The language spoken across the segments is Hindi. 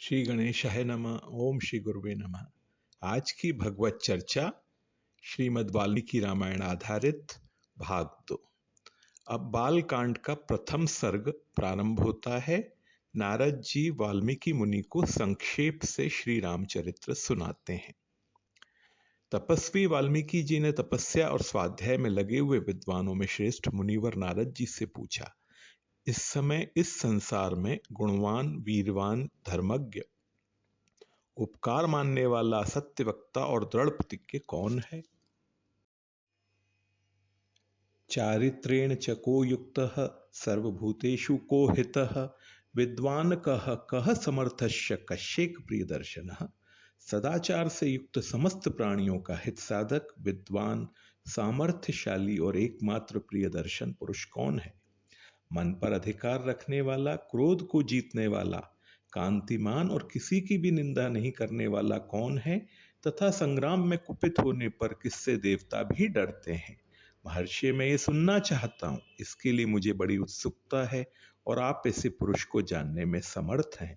श्री गणेशाय नमः। ओम श्री गुरुवे नमः। आज की भगवत चर्चा श्रीमद् वाल्मीकि रामायण आधारित भाग 2। अब बाल कांड का प्रथम सर्ग प्रारंभ होता है। नारद जी वाल्मीकि मुनि को संक्षेप से श्री रामचरित्र सुनाते हैं। तपस्वी वाल्मीकि जी ने तपस्या और स्वाध्याय में लगे हुए विद्वानों में श्रेष्ठ मुनिवर नारद जी से पूछा, इस समय इस संसार में गुणवान, वीरवान, धर्मज्ञ, उपकार मानने वाला, सत्य वक्ता और दृढ़ प्रतिज्ञ कौन है? चारित्रेण चको युक्तः सर्वभूतेषु को हितः विद्वान कह कह समर्थस्य कश्येक प्रियदर्शनः। सदाचार से युक्त समस्त प्राणियों का हित साधक, विद्वान, सामर्थ्यशाली और एकमात्र प्रियदर्शन पुरुष कौन है? मन पर अधिकार रखने वाला, क्रोध को जीतने वाला, कांतिमान और किसी की भी निंदा नहीं करने वाला कौन है? तथा संग्राम में कुपित होने पर किससे देवता भी डरते हैं? महर्षि, मैं ये सुनना चाहता हूं, इसके लिए मुझे बड़ी उत्सुकता है और आप ऐसे पुरुष को जानने में समर्थ हैं।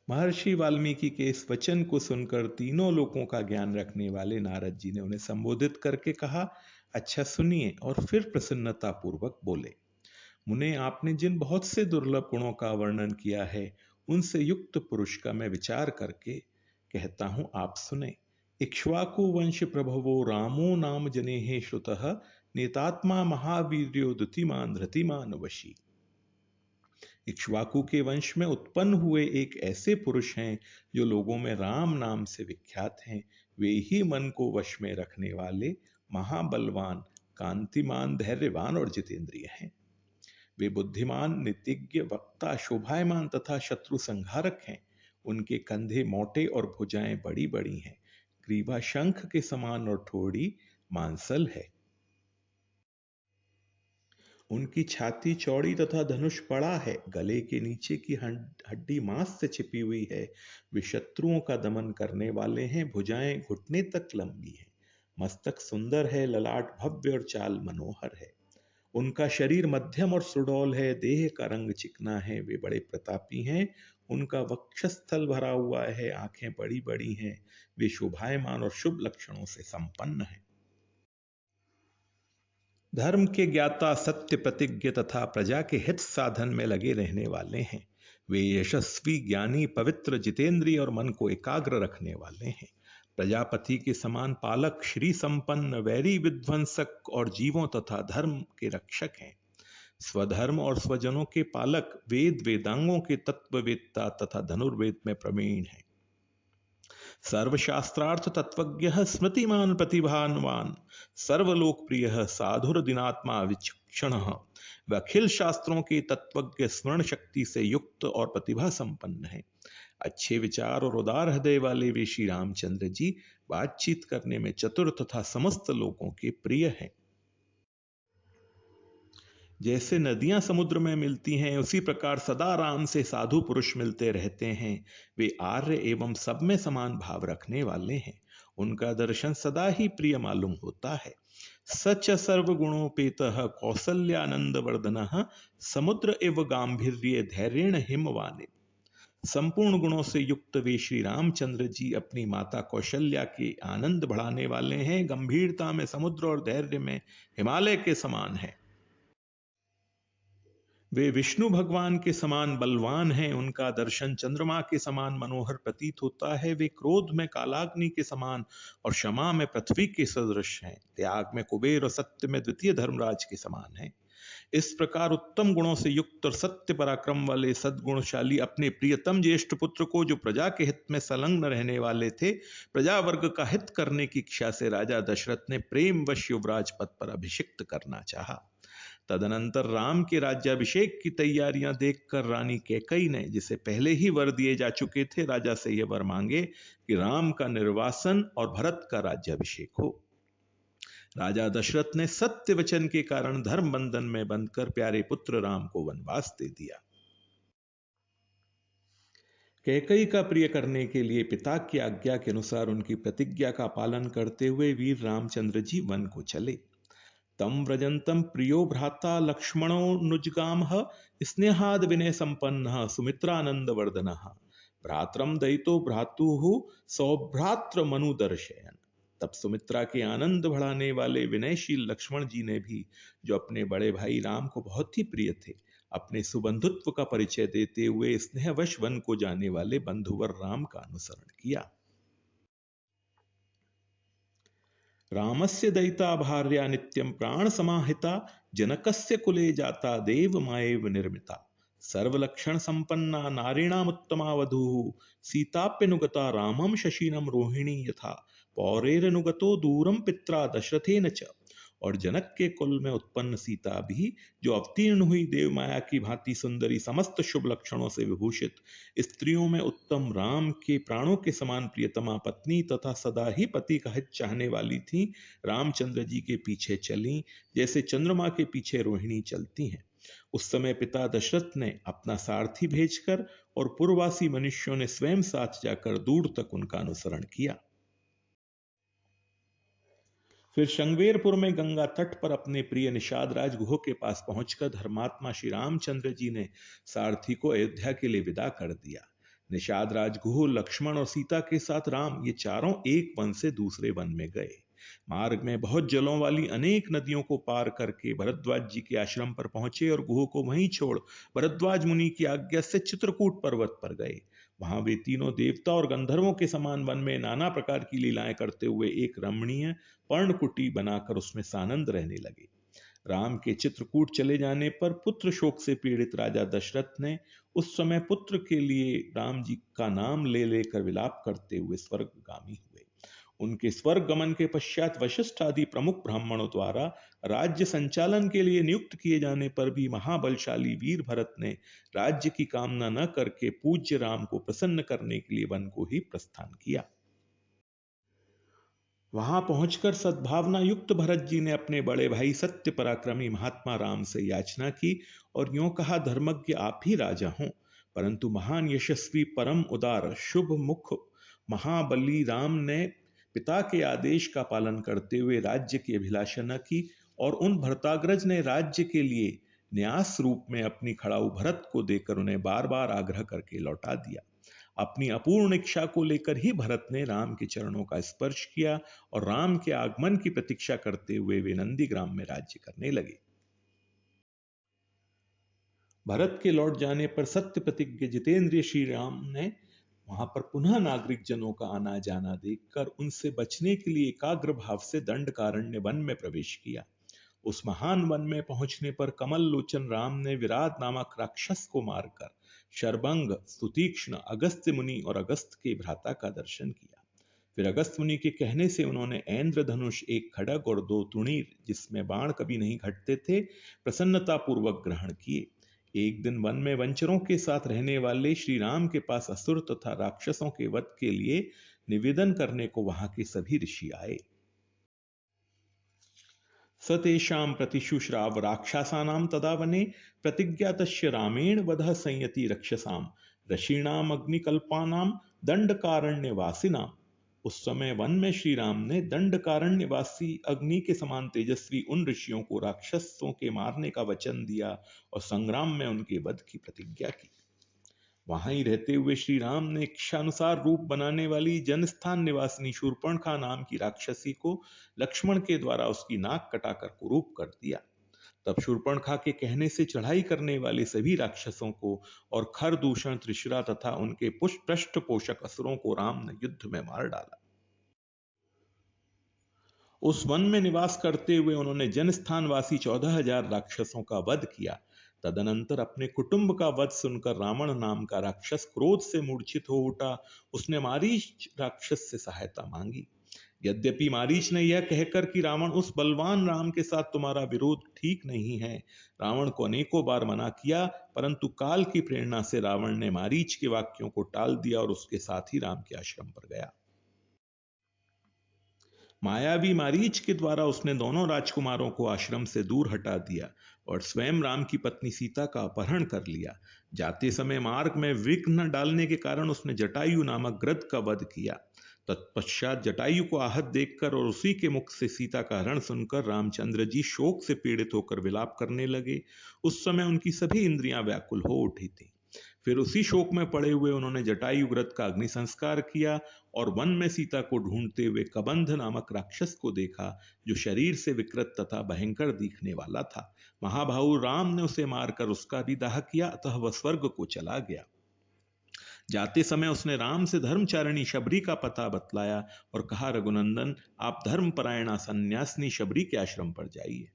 महर्षि वाल्मीकि के इस वचन को सुनकर तीनों लोकों का ज्ञान रखने वाले नारद जी ने उन्हें संबोधित करके कहा, अच्छा सुनिए, और फिर प्रसन्नता पूर्वक बोले, मुने, आपने जिन बहुत से दुर्लभ गुणों का वर्णन किया है, उनसे युक्त पुरुष का मैं विचार करके कहता हूं, आप सुने। इक्ष्वाकु वंश प्रभवो रामो नाम जनेः श्रुतः नेतात्मा महावीर्यो द्युतिमान धृतिमान वशी। इक्ष्वाकु के वंश में उत्पन्न हुए एक ऐसे पुरुष हैं जो लोगों में राम नाम से विख्यात हैं। वे ही मन को वश में रखने वाले, महाबलवान, कांतिमान, धैर्यवान और जितेंद्रिय हैं। वे बुद्धिमान, नीतिज्ञ, वक्ता, शोभायमान तथा शत्रु संहारक हैं। उनके कंधे मोटे और भुजाएं बड़ी बड़ी हैं। ग्रीवा शंख के समान और ठोड़ी मांसल है। उनकी छाती चौड़ी तथा धनुष बड़ा है। गले के नीचे की हड्डी मांस से छिपी हुई है। वे शत्रुओं का दमन करने वाले हैं। भुजाएं घुटने तक लंबी हैं। मस्तक सुंदर है। ललाट भव्य और चाल मनोहर है। उनका शरीर मध्यम और सुडौल है। देह का रंग चिकना है। वे बड़े प्रतापी हैं। उनका वक्षस्थल भरा हुआ है। आंखें बड़ी बड़ी हैं। वे शोभायमान और शुभ लक्षणों से संपन्न हैं। धर्म के ज्ञाता, सत्य प्रतिज्ञ तथा प्रजा के हित साधन में लगे रहने वाले हैं। वे यशस्वी, ज्ञानी, पवित्र, जितेंद्रिय और मन को एकाग्र रखने वाले हैं। प्रजापति के समान पालक, श्री संपन्न, वैरी विध्वंसक और जीवों तथा धर्म के रक्षक हैं। स्वधर्म और स्वजनों के पालक, वेद वेदांगों के तत्ववेत्ता तथा धनुर्वेद में प्रवीण हैं। सर्वशास्त्रार्थ तत्वज्ञ, स्मृतिमान, प्रतिभावान, सर्वलोकप्रिय, साधुर दिनात्मा, विचक्षण, व अखिल शास्त्रों के तत्वज्ञ, स्मरण शक्ति से युक्त और प्रतिभा संपन्न है। अच्छे विचार और उदार हृदय वाले वे श्री रामचंद्र जी बातचीत करने में चतुर तथा समस्त लोगों के प्रिय हैं। जैसे नदियां समुद्र में मिलती हैं, उसी प्रकार सदा राम से साधु पुरुष मिलते रहते हैं। वे आर्य एवं सब में समान भाव रखने वाले हैं। उनका दर्शन सदा ही प्रिय मालूम होता है। सच सर्वगुणोपेतः कौसल्यानंद वर्धनः समुद्र एव गांभीर्य धैर्येण हिमवाने। संपूर्ण गुणों से युक्त वे श्री रामचंद्र जी अपनी माता कौशल्या के आनंद बढ़ाने वाले हैं। गंभीरता में समुद्र और धैर्य में हिमालय के समान है। वे विष्णु भगवान के समान बलवान हैं। उनका दर्शन चंद्रमा के समान मनोहर प्रतीत होता है। वे क्रोध में कालाग्नि के समान और क्षमा में पृथ्वी के सदृश हैं। त्याग में कुबेर और सत्य में द्वितीय धर्मराज के समान हैं। इस प्रकार उत्तम गुणों से युक्त और सत्य पराक्रम वाले सद्गुणशाली अपने प्रियतम ज्येष्ठ पुत्र को, जो प्रजा के हित में संलग्न रहने वाले थे, प्रजा वर्ग का हित करने की इच्छा से राजा दशरथ ने प्रेमवश युवराज पद पर अभिषिक्त करना चाहा। तदनंतर राम के राज्याभिषेक की तैयारियां देखकर रानी कैकई ने, जिसे पहले ही वर दिए जा चुके थे, राजा से यह वर मांगे कि राम का निर्वासन और भरत का राज्याभिषेक हो। राजा दशरथ ने सत्य वचन के कारण धर्म बंधन में बंधकर प्यारे पुत्र राम को वनवास दे दिया। कैकई का प्रिय करने के लिए पिता की आज्ञा के अनुसार उनकी प्रतिज्ञा का पालन करते हुए वीर रामचंद्र जी वन को चले। तम व्रजंतम प्रियो भ्राता लक्ष्मणो नुजगामः स्नेहाद विनय संपन्न सुमित्रानंद वर्धन भ्रात्रम दयितो भ्रातुः सौभ्रात्र मनुदर्शयन। तब सुमित्रा के आनंद बढ़ाने वाले विनयशील लक्ष्मण जी ने भी, जो अपने बड़े भाई राम को बहुत ही प्रिय थे, अपने सुबंधुत्व का परिचय देते हुए स्नेहवश वन को जाने वाले बंधुवर राम का अनुसरण किया। रामस्य दयिता भार्या नित्यं प्राण समाहिता जनकस्य कुले जाता देव माएव निर्मिता। सर्वलक्षण संपन्ना नारीणामुत्तमा वधूः सीताप्यनुगता रामं शशीनं रोहिणी यथा पौरेरनुगतो दूरं पित्रा दशरथेन च। और जनक के कुल में उत्पन्न सीता भी, जो अवतीर्ण हुई देव माया की भांति सुंदरी, समस्त शुभ लक्षणों से विभूषित, स्त्रियों में उत्तम, राम के प्राणों के समान प्रियतमा पत्नी तथा सदा ही पति का हित चाहने वाली थी, रामचंद्र जी के पीछे चली जैसे चंद्रमा के पीछे रोहिणी चलती हैं। उस समय पिता दशरथ ने अपना सारथी भेजकर और पूर्ववासी मनुष्यों ने स्वयं साथ जाकर दूर तक उनका अनुसरण किया। फिर शृंगवेरपुर में गंगा तट पर अपने प्रिय निषाद राज गुह के पास पहुंचकर धर्मात्मा श्री रामचंद्र जी ने सारथी को अयोध्या के लिए विदा कर दिया। निषाद राज गुह, लक्ष्मण और सीता के साथ राम, ये चारों एक वन से दूसरे वन में गए। मार्ग में बहुत जलों वाली अनेक नदियों को पार करके भरद्वाज जी के आश्रम पर पहुंचे और गुह को वहीं छोड़ भरद्वाज मुनि की आज्ञा से चित्रकूट पर्वत पर गए। वहां वे तीनों देवता और गंधर्वों के समान वन में नाना प्रकार की लीलाएं करते हुए एक रमणीय पर्णकुटी बनाकर उसमें सानंद रहने लगे। राम के चित्रकूट चले जाने पर पुत्र शोक से पीड़ित राजा दशरथ ने उस समय पुत्र के लिए राम जी का नाम ले लेकर विलाप करते हुए स्वर्गगामी हुए। उनके स्वर्ग गमन के पश्चात वशिष्ठ आदि प्रमुख ब्राह्मणों द्वारा राज्य संचालन के लिए नियुक्त किए जाने पर भी महाबलशाली वीर भरत ने राज्य की कामना न करके पूज्य राम को प्रसन्न करने के लिए वन को ही प्रस्थान किया। वहां पहुंचकर सद्भावना युक्त भरत जी ने अपने बड़े भाई सत्य पराक्रमी महात्मा राम से याचना की और यूं कहा, धर्मज्ञ आप ही राजा हों, परंतु महान यशस्वी परम उदार शुभ मुख महाबली राम ने पिता के आदेश का पालन करते हुए राज्य की अभिलाषा न की और उन भरताग्रज ने राज्य के लिए न्यास रूप में अपनी खड़ाऊ भरत को देकर उन्हें बार बार आग्रह करके लौटा दिया। अपनी अपूर्ण इच्छा को लेकर ही भरत ने राम के चरणों का स्पर्श किया और राम के आगमन की प्रतीक्षा करते हुए वे नंदीग्राम में राज्य करने लगे। भरत के लौट जाने पर सत्य प्रतिज्ञ जितेंद्रिय श्री राम ने वहां पर पुनः नागरिक जनों का आना जाना देखकर उनसे बचने के लिए एकाग्र भाव से दंडकारण्य वन में प्रवेश किया। उस महान वन में पहुंचने पर कमल लोचन राम ने विराट नामक राक्षस को मारकर शरभंग, सुतीक्ष्ण, अगस्त्य मुनि और अगस्त के भ्राता का दर्शन किया। फिर अगस्त मुनि के कहने से उन्होंने ऐन्द्र धनुष, एक खड्ग और 2 तुणीर जिसमें बाण कभी नहीं घटते थे, प्रसन्नता पूर्वक ग्रहण किए। एक दिन वन में वंचरों के साथ रहने वाले श्री राम के पास असुर तथा राक्षसों के वध के लिए निवेदन करने को वहां के सभी ऋषि आए। सतेषां प्रतिशुश्राव राक्षसानां तदा वने प्रतिज्ञा तस्य रामेण वधः संयति रक्षसां ऋषीणाम अग्निकल्पानां दंडकारण्यवासिनां। उस समय वन में श्री राम ने दंडकारण्यवासी अग्नि के समान तेजस्वी उन ऋषियों को राक्षसों के मारने का वचन दिया और संग्राम में उनके वध की प्रतिज्ञा की। वहां ही रहते हुए श्री राम ने इच्छानुसार रूप बनाने वाली जनस्थान निवासिनी शूर्पणखा नाम की राक्षसी को लक्ष्मण के द्वारा उसकी नाक कटाकर कुरूप कर दिया। तब शूर्पणखा के कहने से चढ़ाई करने वाले सभी राक्षसों को और खरदूषण, त्रिशुरा तथा उनके पृष्ठपोषक असुरों को राम ने युद्ध में मार डाला। उस वन में निवास करते हुए उन्होंने जनस्थानवासी 14,000 राक्षसों का वध किया। तदनंतर अपने कुटुंब का वध सुनकर रावण नाम का राक्षस क्रोध से मूर्छित हो उठा। उसने मारीच राक्षस से सहायता मांगी। यद्यपि मारीच ने यह कहकर कि रावण, उस बलवान राम के साथ तुम्हारा विरोध ठीक नहीं है, रावण को अनेकों बार मना किया, परंतु काल की प्रेरणा से रावण ने मारीच के वाक्यों को टाल दिया और उसके साथ ही राम के आश्रम पर गया। मायावी मारीच के द्वारा उसने दोनों राजकुमारों को आश्रम से दूर हटा दिया और स्वयं राम की पत्नी सीता का अपहरण कर लिया। जाते समय मार्ग में विघ्न डालने के कारण उसने जटायु नामक गृध का वध किया। तत्पश्चात जटायु को आहत देखकर और उसी के मुख से सीता का हरण सुनकर रामचंद्र जी शोक से पीड़ित होकर विलाप करने लगे। उस समय उनकी सभी इंद्रियां व्याकुल हो उठी थी। फिर उसी शोक में पड़े हुए उन्होंने जटायु व्रत का अग्नि संस्कार किया और वन में सीता को ढूंढते हुए कबंध नामक राक्षस को देखा, जो शरीर से विकृत तथा भयंकर दिखने वाला था। महाभाऊ राम ने उसे मारकर उसका भी दाह किया, अतः वह स्वर्ग को चला गया। जाते समय उसने राम से धर्मचारिणी शबरी का पता बतलाया और कहा, रघुनंदन, आप धर्मपरायणा सन्यासिनी शबरी के आश्रम पर जाइए।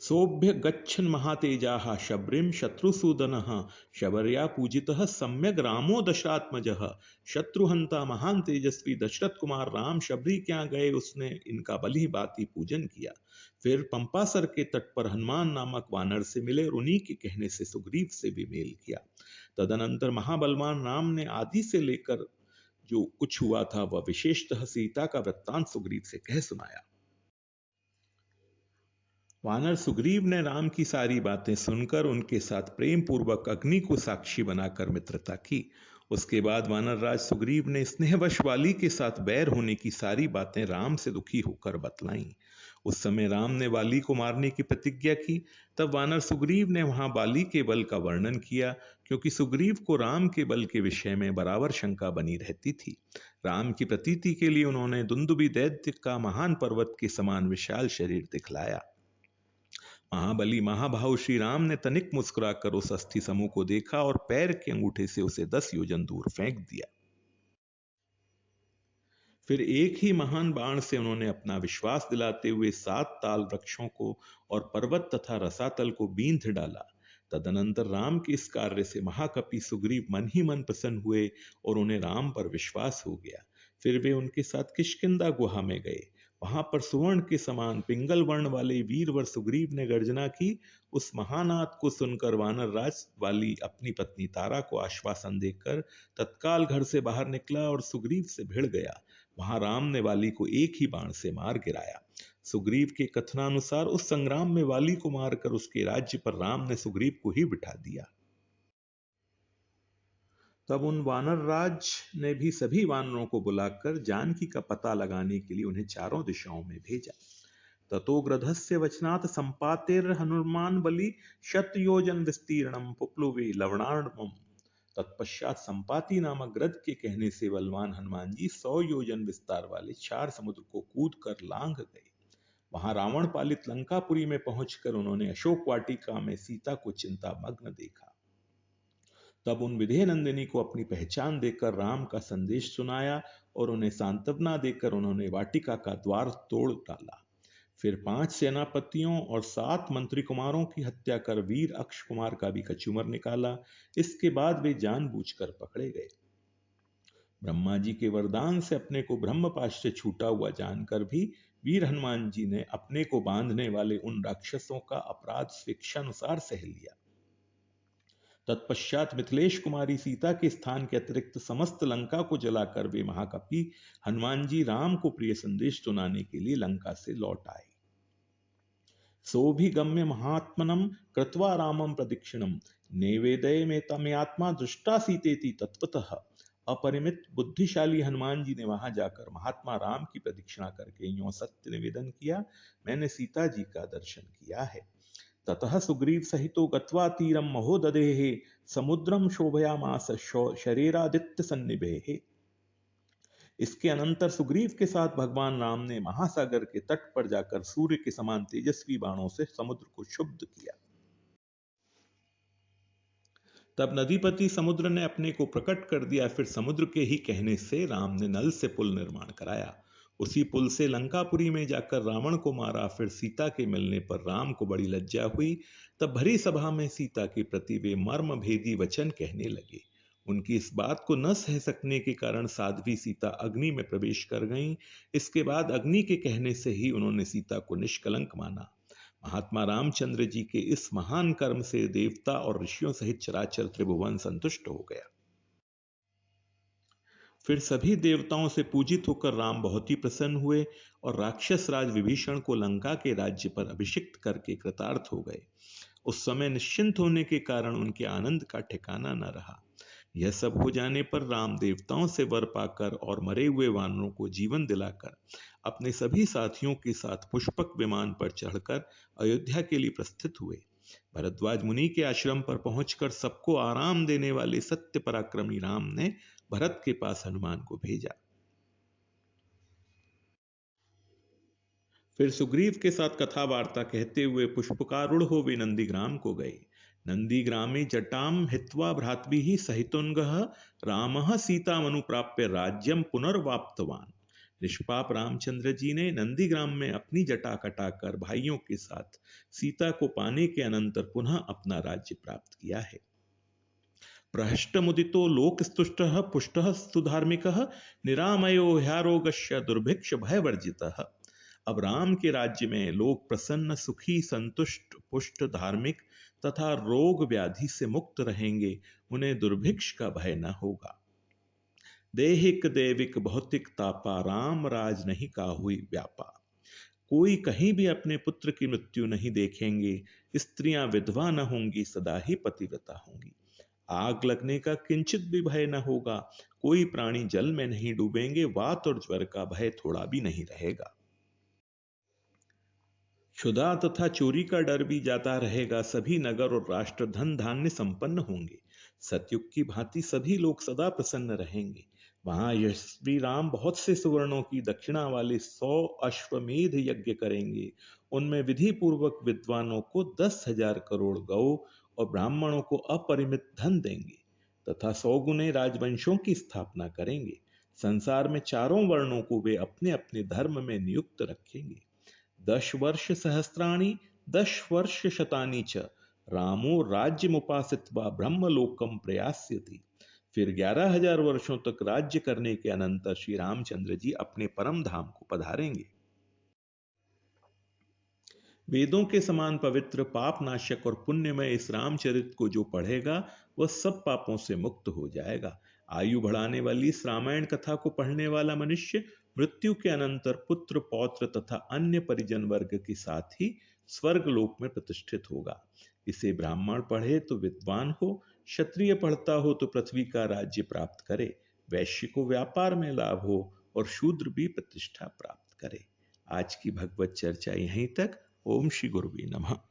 सोभ्य गच्छन महातेजाः शबरीम शत्रुसूदनः शबर्या पूजितः सम्यक रामो दशरात्मजः। शत्रुहंता महान तेजस्वी दशरथ कुमार राम शबरी के यहाँ गए, उसने इनका भली भांति पूजन किया। फिर पंपासर के तट पर हनुमान नामक वानर से मिले और उन्हीं के कहने से सुग्रीव से भी मेल किया। तदनंतर महाबलवान राम ने आदि से लेकर जो कुछ हुआ था वह विशेषतः सीता का वृत्तांत सुग्रीव से कह सुनाया। वानर सुग्रीव ने राम की सारी बातें सुनकर उनके साथ प्रेम पूर्वक अग्नि को साक्षी बनाकर मित्रता की। उसके बाद वानर राज सुग्रीव ने स्नेहवश वाली के साथ बैर होने की सारी बातें राम से दुखी होकर बतलाईं। उस समय राम ने वाली को मारने की प्रतिज्ञा की। तब वानर सुग्रीव ने वहां वाली के बल का वर्णन किया, क्योंकि सुग्रीव को राम के बल के विषय में बराबर शंका बनी रहती थी। राम की प्रतीति के लिए उन्होंने दुंदुभि दैत्य का महान पर्वत के समान विशाल शरीर दिखलाया। महाबली महाभाव श्री राम ने तनिक मुस्कुराकर उस अस्थि समूह को देखा और पैर के अंगूठे से उसे 10 योजन दूर फेंक दिया। फिर एक ही महान बाण से उन्होंने अपना विश्वास दिलाते हुए 7 ताल वृक्षों को और पर्वत तथा रसातल को बींध डाला। तदनंतर राम के इस कार्य से महाकपि सुग्रीव मन ही मन प्रसन्न हुए और उन्हें राम पर विश्वास हो गया। फिर वे उनके साथ किष्किंधा गुहा में गए। वहां पर सुवर्ण के समान पिंगल वर्ण वाले वीरवर सुग्रीव ने गर्जना की। उस महानाद को सुनकर वानर राज वाली अपनी पत्नी तारा को आश्वासन देकर तत्काल घर से बाहर निकला और सुग्रीव से भिड़ गया। वहां राम ने वाली को एक ही बाण से मार गिराया। सुग्रीव के कथनानुसार उस संग्राम में वाली को मारकर उसके राज्य पर राम ने सुग्रीव को ही बिठा दिया। तब उन वानर राज ने भी सभी वानरों को बुलाकर जानकी का पता लगाने के लिए उन्हें चारों दिशाओं में भेजा। ततो गृधस्य वचनात् संपातेर हनुमान बलि शतयोजन विस्तीर्णम पुप्लुवे लवणार्णवम्। तत्पश्चात संपाति नामक गृध के कहने से बलवान हनुमान जी 100 योजन विस्तार वाले 4 समुद्र को कूद कर लांघ गए। वहां रावण पालित लंकापुरी में पहुंचकर उन्होंने अशोक वाटिका में सीता को चिंता मग्न देखा। तब उन विदेह नंदिनी को अपनी पहचान देकर राम का संदेश सुनाया और उन्हें सांत्वना देकर उन्होंने वाटिका का द्वार तोड़ डाला। फिर 5 सेनापतियों और 7 मंत्री कुमारों की हत्या कर वीर अक्ष कुमार का भी कचूमर निकाला। इसके बाद वे जानबूझकर पकड़े गए। ब्रह्मा जी के वरदान से अपने को ब्रह्मपाश से छूटा हुआ जानकर भी वीर हनुमान जी ने अपने को बांधने वाले उन राक्षसों का अपराध स्वेच्छानुसार सह लिया। तत्पश्चात मिथिलेश कुमारी सीता के स्थान के अतिरिक्त समस्त लंका को जलाकर वे महाकपि हनुमान जी राम को प्रिय संदेश सुनाने के लिए लंका से लौट आए। सोभिगम्य महात्मनम कृत्वा रामम प्रदक्षिणम नैवेदय में तमे आत्मा दृष्टा सीतेति तत्वतः। अपरिमित बुद्धिशाली हनुमान जी ने वहां जाकर महात्मा राम की प्रदक्षिणा करके यूं सत्य निवेदन किया, मैंने सीता जी का दर्शन किया है। ततः सुग्रीव सहितो गत्वा तीरम महोदधेः समुद्रम शोभयामास शरीरादित्य सन्निभेः। इसके अनंतर सुग्रीव के साथ भगवान राम ने महासागर के तट पर जाकर सूर्य के समान तेजस्वी बाणों से समुद्र को क्षुब्ध किया। तब नदीपति समुद्र ने अपने को प्रकट कर दिया। फिर समुद्र के ही कहने से राम ने नल से पुल निर्माण कराया। उसी पुल से लंकापुरी में जाकर रावण को मारा। फिर सीता के मिलने पर राम को बड़ी लज्जा हुई। तब भरी सभा में सीता के प्रति वे मर्म भेदी वचन कहने लगे। उनकी इस बात को न सह सकने के कारण साध्वी सीता अग्नि में प्रवेश कर गईं। इसके बाद अग्नि के कहने से ही उन्होंने सीता को निष्कलंक माना। महात्मा रामचंद्र जी के इस महान कर्म से देवता और ऋषियों सहित चराचर त्रिभुवन संतुष्ट हो गया। फिर सभी देवताओं से पूजित होकर राम बहुत ही प्रसन्न हुए और राक्षस राज विभीषण को लंका के राज्य पर अभिषिक्त करके कृतार्थ हो गए। उस समय निश्चिंत होने के कारण उनके आनंद का ठिकाना न रहा। यह सब हो जाने पर राम देवताओं से वर पाकर और मरे हुए वानरों को जीवन दिलाकर अपने सभी साथियों के साथ पुष्पक विमान पर चढ़कर अयोध्या के लिए प्रस्थित हुए। भरद्वाज मुनि के आश्रम पर पहुंचकर सबको आराम देने वाले सत्य पराक्रमी राम ने भरत के पास हनुमान को भेजा। फिर सुग्रीव के साथ कथा वार्ता कहते हुए पुष्पकारूढ़ हो वे नंदीग्राम को गए। नंदीग्रामे जटाम हित्वा भ्रातृभिः सहितोऽन्गः रामः सीतामनुप्राप्य राज्यम पुनर्वाप्तवान। निष्पाप रामचंद्र जी ने नंदीग्राम में अपनी जटा कटाकर भाइयों के साथ सीता को पाने के अनंतर पुनः अपना राज्य प्राप्त किया है। प्रहष्टमुदितो लोकस्तुष्टः पुष्टः सुधार्मिकः निरामयो ह्यारोगस्य दुर्भिक्ष भयवर्जितः। अब राम के राज्य में लोग प्रसन्न, सुखी, संतुष्ट, पुष्ट, धार्मिक तथा रोग व्याधि से मुक्त रहेंगे। उन्हें दुर्भिक्ष का भय न होगा। देहिक देविक भौतिक तापा राम राज नहीं काहुई व्यापा। कोई कहीं भी अपने पुत्र की मृत्यु नहीं देखेंगे। स्त्रियां विधवा न होंगी, सदा ही पतिव्रता होंगी। आग लगने का किंचित भी भय न होगा। कोई प्राणी जल में नहीं डूबेंगे। वात और ज्वर का भय थोड़ा भी नहीं रहेगा। क्षुधा तथा चोरी का डर भी जाता रहेगा। सभी नगर और राष्ट्र धन धान्य संपन्न होंगे। सतयुग की भांति सभी लोग सदा प्रसन्न रहेंगे। वहां यशस्वी राम बहुत से सुवर्णों की दक्षिणा वाले 100 अश्वमेध यज्ञ करेंगे। उनमें विधि पूर्वक विद्वानों को 10,000 करोड़ गौ और ब्राह्मणों को अपरिमित धन देंगे तथा 100 गुने राजवंशों की स्थापना करेंगे। संसार में चारों वर्णों को वे अपने अपने धर्म में नियुक्त रखेंगे। 10 वर्ष सहस्राणि 10 वर्ष शतानि च रामो राज्यमुपासित्वा ब्रह्मलोकम प्रयास्यति। फिर 11,000 वर्षों तक राज्य करने के अनंतर श्री रामचंद्र जी अपने परम धाम को पधारेंगे। वेदों के समान पवित्र, पाप नाशक और पुण्यमय इस रामचरित को जो पढ़ेगा वह सब पापों से मुक्त हो जाएगा। आयु बढ़ाने वाली इस रामायण कथा को पढ़ने वाला मनुष्य मृत्यु के अनंतर पुत्र, पौत्र तथा अन्य परिजन वर्ग के साथ ही स्वर्ग लोक में प्रतिष्ठित होगा। इसे ब्राह्मण पढ़े तो विद्वान हो, क्षत्रिय पढ़ता हो तो पृथ्वी का राज्य प्राप्त करे, वैश्य को व्यापार में लाभ हो और शूद्र भी प्रतिष्ठा प्राप्त करे। आज की भगवत चर्चा यहीं तक। ओम श्री गुरुवे नमः।